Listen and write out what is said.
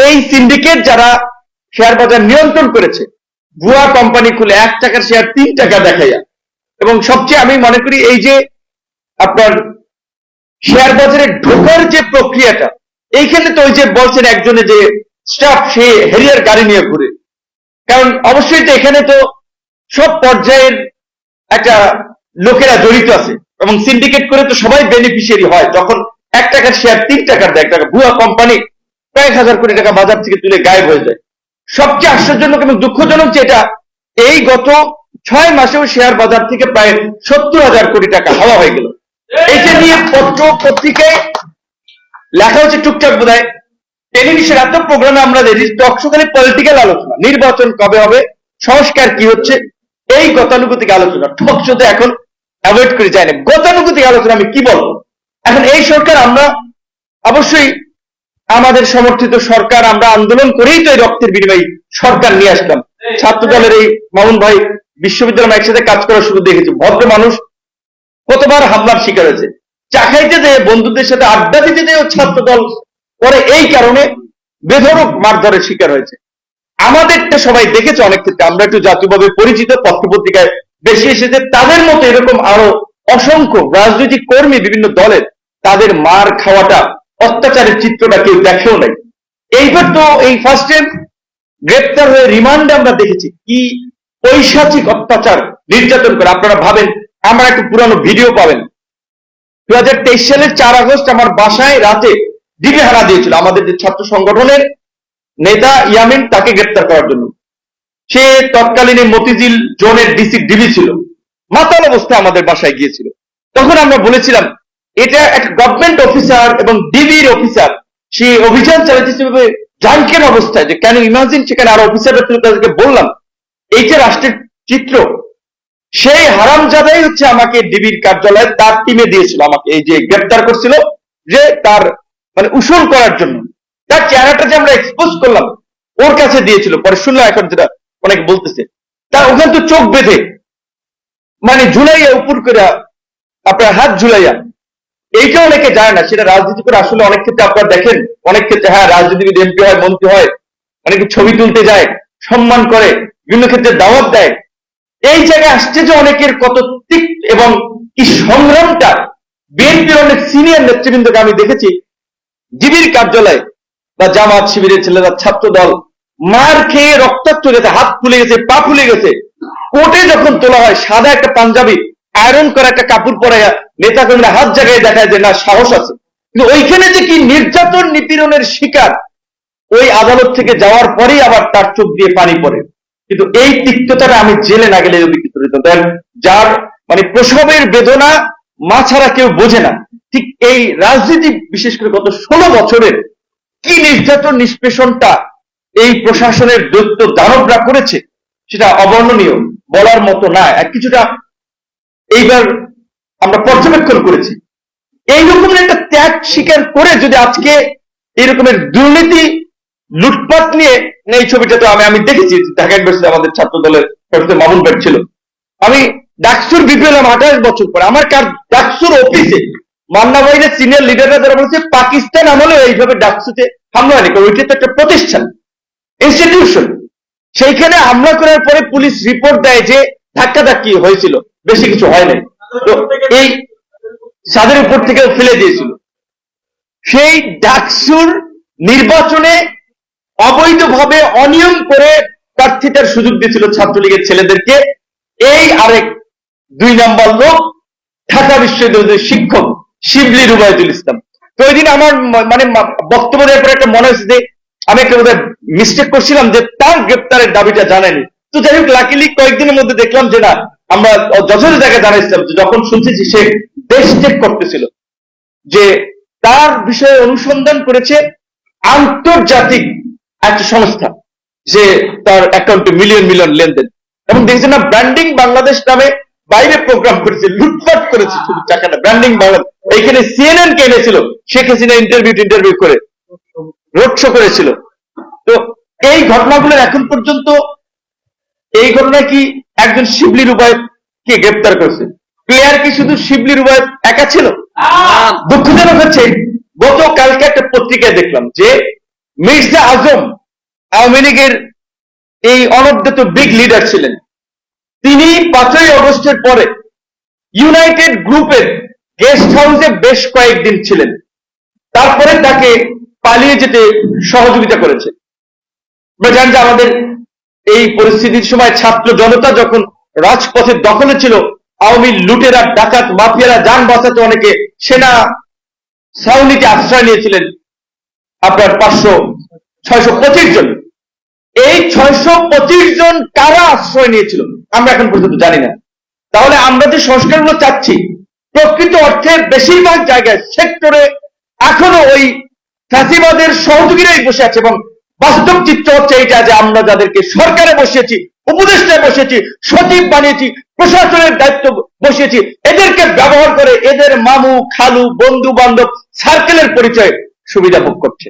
এই সিন্ডিকেট যারা শেয়ার বাজার নিয়ন্ত্রণ করেছে, ভুয়া কোম্পানি খুলে 1 টাকার শেয়ার 3 টাকা দেখাইয়া, এবং সবচেয়ে আমি মনে করি এই যে আপনার শেয়ার বাজারে ঢোকার যে প্রক্রিয়াটা, এইখানে তো ওই যে বলছেন একজনে যে স্টাফ সে হেরিয়ার গাড়ি নিয়ে ঘুরে, কারণ অবশ্যই তো এখানে তো সব পর্যায়ের একটা লোকেরা জড়িত আছে এবং সিন্ডিকেট করে তো সবাই বেনিফিশিয়ারি হয়। যখন 1 টাকার শেয়ার 3 টাকার দেয়, একটা ভুয়া কোম্পানি কয়েক হাজার কোটি টাকা বাজার থেকে তুলে গায়েব হয়ে যায়। সবচেয়ে আশ্চর্যজনক এবং দুঃখজনক যেটা, এই গত 6 মাসেও শেয়ার বাজার থেকে প্রায় 70,000 কোটি টাকা হাওয়া হয়ে গেল। এটা নিয়ে পত্র পত্রিকায় লেখা হচ্ছে টুকটাক, বোধহয় টেলিভিশন এত প্রোগ্রামে আমরা দেখি টকশো খালি পলিটিক্যাল আলোচনা, নির্বাচন কবে হবে, সংস্কার কি হচ্ছে, এই গতানুগতিক আলোচনা টকশোতে এখন অ্যাভয়েড করে যায় না। গতানুগতিক আলোচনা আমি কি বলবো। এখন এই সরকার, আমরা অবশ্যই আমাদের সমর্থিত সরকার, আমরা আন্দোলন করেই তো এই রক্তের বিনিময়ে সরকার নিয়ে আসলাম। ছাত্র দলের এই মামুন ভাই বিশ্ববিদ্যালয় একসাথে কাজ করার সুযোগ দেখেছি। ভদ্র মানুষ কতবার হামলার শিকার হয়েছে, চা খাইতে যেয়ে বন্ধুদের সাথে আড্ডা দিতে যেয়ে ছাত্র দল পরে এই কারণে বেধড়ক মারধরের শিকার হয়েছে। আমাদেরটা সবাই দেখেছে, অনেক ক্ষেত্রে আমরা একটু জাতীয়ভাবে পরিচিত, পত্রপত্রিকায় বেশি এসেছে। তাদের মতো এরকম আরো অসংখ্য রাজনৈতিক কর্মী বিভিন্ন দলের, তাদের মার খাওয়াটা, অত্যাচারের চিত্রটা কেউ দেখেও নাই। এইবার তো এই ফার্স্ট টাইম গ্রেপ্তার হয়ে রিমান্ডে আমরা দেখেছি কি পৈশাচিক অত্যাচার নির্যাতন করে। আপনারা ভাবেন, আমার একটা পুরানো ভিডিও পাবেন, 2023 সালের 4 আগস্ট আমার বাসায় রাতে ডিবি হানা দিয়েছিল আমাদের যে ছাত্র সংগঠনের নেতা ইয়ামিন, তাকে গ্রেপ্তার করার জন্য। সে তৎকালীন মতিঝিল জোনের ডিবি ছিল, মাতাল অবস্থায় আমাদের বাসায় গিয়েছিল। তখন আমরা বলেছিলাম এটা একটা গভর্নমেন্ট অফিসার এবং ডিবির অফিসার, সে অভিযান চালাচ্ছে জানকেন অবস্থায়, যে কেন ইমাজিন সেখানে আরো অফিসাররা ছিল। তাদেরকে বললাম এইটা রাষ্ট্রের চিত্র। সেই হারামজাদাই হচ্ছে আমাকে ডিবির কার্যালয়ে তার টিমে দিয়েছিল, আমাকে এই যে গ্রেপ্তার করছিল, যে তার মানে উসুল করার জন্য। তার চেহারাটা যে আমরা এক্সপোজ করলাম ওর কাছে দিয়েছিল। পরে শুনলাম এখন যেটা অনেকে বলতেছে, তার ওখানে তো চোখ বেঁধে মানে ঝুলাইয়া উপর করে আপনার হাত ঝুলাইয়া, এইটা অনেকে যায় না। সেটা রাজনীতি করে আসলে অনেক ক্ষেত্রে আপনারা দেখেন, অনেক ক্ষেত্রে হ্যাঁ রাজনীতিবিদ এমপি হয়, মন্ত্রী হয়, অনেকে ছবি তুলতে যায়, সম্মান করে, বিভিন্ন ক্ষেত্রে দাওয়াত দেয়। এই জায়গায় আসছে যে অনেকের কত তিক এবং কি সংগ্রামটা। বিএনপির অনেক সিনিয়র নেতৃবৃন্দকে আমি দেখেছি ডিবির কার্যালয়ে বা জামাত শিবিরের ছেলেরা, ছাত্র দল মার খেয়ে রক্তাক্ত গেছে, হাত ফুলে গেছে, পা ফুলে গেছে। কোর্টে যখন তোলা হয়, সাদা একটা পাঞ্জাবি আয়রন করা একটা কাপড় পরে নেতা কর্মীরা হাত জায়গায় দেখায় যে না সাহস আছে। কিন্তু ওইখানে যে কি নির্যাতন নিপীড়নের শিকার, ওই আদালত থেকে যাওয়ার পরেই আবার তার চোখ দিয়ে পানি পড়ে। কিন্তু এই তিক্ততাটা আমি জেলে না গেলে বিকৃত, যার মানে প্রসবের বেদনা মা ছাড়া কেউ বোঝে না। ঠিক এই রাজনীতি, বিশেষ করে গত 16 বছরের কি নির্যাতন নিষ্পেষণটা এই প্রশাসনের দৈত্য দানবরা করেছে, সেটা অবর্ণনীয়, বলার মতো না। কিছুটা এইবার আমরা পর্যবেক্ষণ করেছি। এই রকমের একটা ত্যাগ স্বীকার করে যদি আজকে এই রকমের দুর্নীতি লুটপাট নিয়ে, এই ছবিটা তো আমি দেখেছি ঢাকা ইউনিভার্সিটি আমাদের ছাত্র দলের প্রফেসর মামুন ভাই ছিল। আমি ডাকসুর বিপি হলাম 28 বছর পরে। আমার ডাকসুর অফিসে মান্না ভাইয়ের সিনিয়র লিডাররা যারা বলছে পাকিস্তান আমলে এইভাবে ডাকসুতে হামলা হয়নি, ওইটা তো একটা প্রতিষ্ঠান, ইনস্টিটিউশন। সেইখানে হামলা করার পরে পুলিশ রিপোর্ট দেয় যে ধাক্কাধাক্কি হয়েছিল, বেশি কিছু হয় নাই। তো এই ছাদের উপর থেকে ফেলে দিয়েছিল। সেই ডাকসুর নির্বাচনে অবৈধভাবে অনিয়ম করে প্রার্থিতার সুযোগ দিয়েছিল ছাত্রলীগের ছেলেদেরকে। এই আরেক 2 নম্বর লোক ঢাকা বিশ্ববিদ্যালয়ের শিক্ষক শিবলি রুবায়তুল ইসলাম। তো ওই দিন আমার মানে বক্তব্য দেওয়ার পরে একটা মনে হয়েছে যে আমি একটা বোধহয় মিস্টেক করছিলাম যে তার গ্রেপ্তারের দাবিটা জানায়নি। তো যাই হোক, লাকিলি কয়েকদিনের মধ্যে দেখলাম যে না, আমরা যথাযথ জায়গায় জানাইছিলাম। যখন শুনছি সে দেশ ত্যাগ করতেছিল, যে তার বিষয়ে অনুসন্ধান করেছে আন্তর্জাতিক একটা সংস্থা, যে তার অ্যাকাউন্টে মিলিয়ন মিলিয়ন লেনদেন, এবং দেখছে না ব্র্যান্ডিং বাংলাদেশ নামে বাইরে প্রোগ্রাম করেছে, লুটপাট করেছে শুধু টাকাটা। ব্র্যান্ডিং বাংলাদেশ, এইখানে সিএনএন কে এনেছিল, শেখ হাসিনা ইন্টারভিউ করে রোড শো করেছিল। তো এই ঘটনাগুলোর এখন পর্যন্ত এই ঘটনা কি একজন শিবলি রুবায়েত কে গ্রেপ্তার করেছে? প্লেয়ার কি শুধু শিবলি রুবায়েত একা ছিল? দুঃখজনক হচ্ছে গতকালকে একটা পত্রিকায় দেখলাম যে মির্জা আজম আওয়ামী লীগের এই অনবদ্য বিগ লিডার ছিলেন। তিনি 5ই অগস্টের পরে ইউনাইটেড গ্রুপের গেস্ট হাউসে বেশ কয়েকদিন ছিলেন, তারপরে তাকে পালিয়ে যেতে সহযোগিতা করেছে। আমরা জানি যে আমাদের এই পরিস্থিতির সময় ছাত্র জনতা যখন রাজপথের দখলে ছিল, আওয়ামী লুটেরা, ডাকাত, মাফিয়ারা যান বাঁচাতে অনেকে সেনা ছাউনিতে আশ্রয় নিয়েছিলেন আপনার 625 জন। এই 625 জন কারা আশ্রয় নিয়েছিল আমরা এখন পর্যন্ত জানি না। তাহলে আমরা যে সংস্কারগুলো চাচ্ছি, প্রকৃত অর্থে বেশিরভাগ জায়গায় সেক্টরে এখনো ওই ফ্যাসিবাদের সহযোগীরাই বসে আছে। এবং বাস্তব চিত্র হচ্ছে এইটা যে আমরা যাদেরকে সরকারে বসিয়েছি, উপদেষ্টায় বসিয়েছি, সচিব বানিয়েছি, প্রশাসনের দায়িত্ব বসিয়েছি, এদেরকে ব্যবহার করে এদের মামু, খালু, বন্ধু বান্ধব সার্কেলের পরিচয়ে সুবিধা ভোগ করছে।